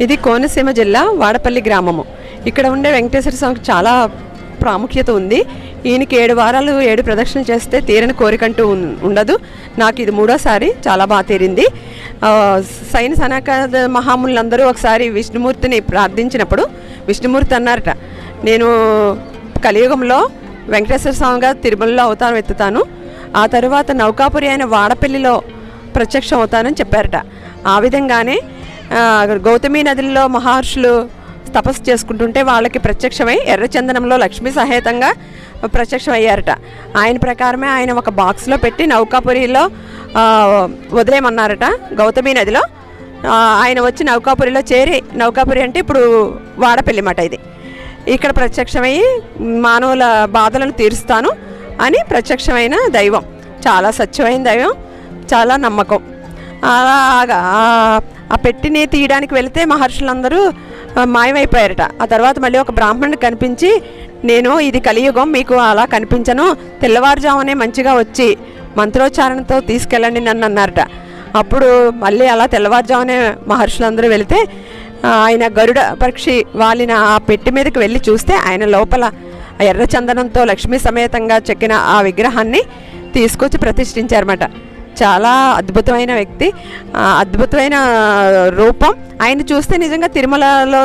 ఇది కోనసీమ జిల్లా వాడపల్లి గ్రామము. ఇక్కడ ఉండే వెంకటేశ్వర స్వామికి చాలా ప్రాముఖ్యత ఉంది. ఈయనకి 7 వారాలు 7 ప్రదక్షిణలు చేస్తే తీరని కోరికంటూ ఉండదు. నాకు ఇది 3వసారి, చాలా బాగా తీరింది. సైన సనకాద మహాములందరూ ఒకసారి విష్ణుమూర్తిని ప్రార్థించినప్పుడు విష్ణుమూర్తి అన్నారట, నేను కలియుగంలో వెంకటేశ్వర స్వామిగా తిరుమలలో అవతారం ఎత్తుతాను, ఆ తరువాత నౌకాపురి అయిన వాడపల్లిలో ప్రత్యక్షం అవుతానని చెప్పారట. ఆ విధంగానే గౌతమి నదిలో మహర్షులు తపస్సు చేసుకుంటుంటే వాళ్ళకి ప్రత్యక్షమై ఎర్రచందనంలో లక్ష్మీ సహేతంగా ప్రత్యక్షం అయ్యారట. ఆయన ప్రకారమే ఆయన ఒక బాక్స్లో పెట్టి నౌకాపురిలో వదిలేయమన్నారట. గౌతమి నదిలో ఆయన వచ్చి నౌకాపురిలో చేరి, నౌకాపురి అంటే ఇప్పుడు వాడపల్లి మాట, ఇది ఇక్కడ ప్రత్యక్షమయ్యి మానవుల బాధలను తీరుస్తాను అని ప్రత్యక్షమైన దైవం. చాలా సత్యమైన దైవం, చాలా నమ్మకం. అలాగా ఆ పెట్టిని తీయడానికి వెళితే మహర్షులందరూ మాయమైపోయారట. ఆ తర్వాత మళ్ళీ ఒక బ్రాహ్మణుడు కనిపించి, నేను ఇది కలియుగం, మీకు అలా కనిపించను, తెల్లవారుజామునే మంచిగా వచ్చి మంత్రోచ్చారణతో తీసుకెళ్ళండి నన్ను అన్నారట. అప్పుడు మళ్ళీ అలా తెల్లవారుజామునే మహర్షులందరూ వెళితే ఆయన గరుడ పక్షి వాలిన ఆ పెట్టి మీదకి వెళ్ళి చూస్తే ఆయన లోపల ఎర్రచందనంతో లక్ష్మీ సమేతంగా చెక్కిన ఆ విగ్రహాన్ని తీసుకొచ్చి ప్రతిష్ఠించారన్నమాట. చాలా అద్భుతమైన వ్యక్తి, అద్భుతమైన రూపం. ఆయన చూస్తే నిజంగా తిరుమలలో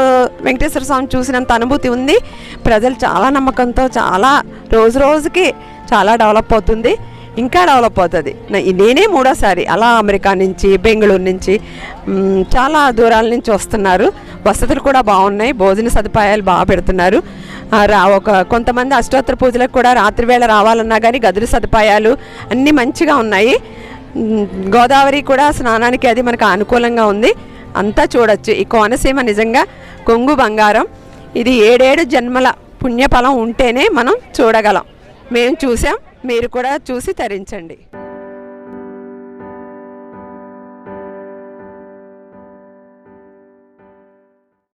వెంకటేశ్వర స్వామిని చూసినంత అనుభూతి ఉంది. ప్రజలు చాలా నమ్మకంతో చాలా రోజు రోజుకి చాలా డెవలప్ అవుతుంది, ఇంకా డెవలప్ అవుతుంది. నేనే 3వసారి అలా అమెరికా నుంచి, బెంగళూరు నుంచి, చాలా దూరాల నుంచి వస్తున్నారు. వసతులు కూడా బాగున్నాయి, భోజన సదుపాయాలు బాగా పెడుతున్నారు. కొంతమంది అష్టోత్తర పూజలకు కూడా రాత్రి వేళ రావాలన్నా కానీ గదుల సదుపాయాలు అన్నీ మంచిగా ఉన్నాయి. గోదావరి కూడా స్నానానికి అది మనకు అనుకూలంగా ఉంది. అంతా చూడొచ్చు. ఈ కోనసీమ నిజంగా కొంగు బంగారం. ఇది 7 జన్మల పుణ్యఫలం ఉంటేనే మనం చూడగలం. మేము చూసాం, మీరు కూడా చూసి తరించండి.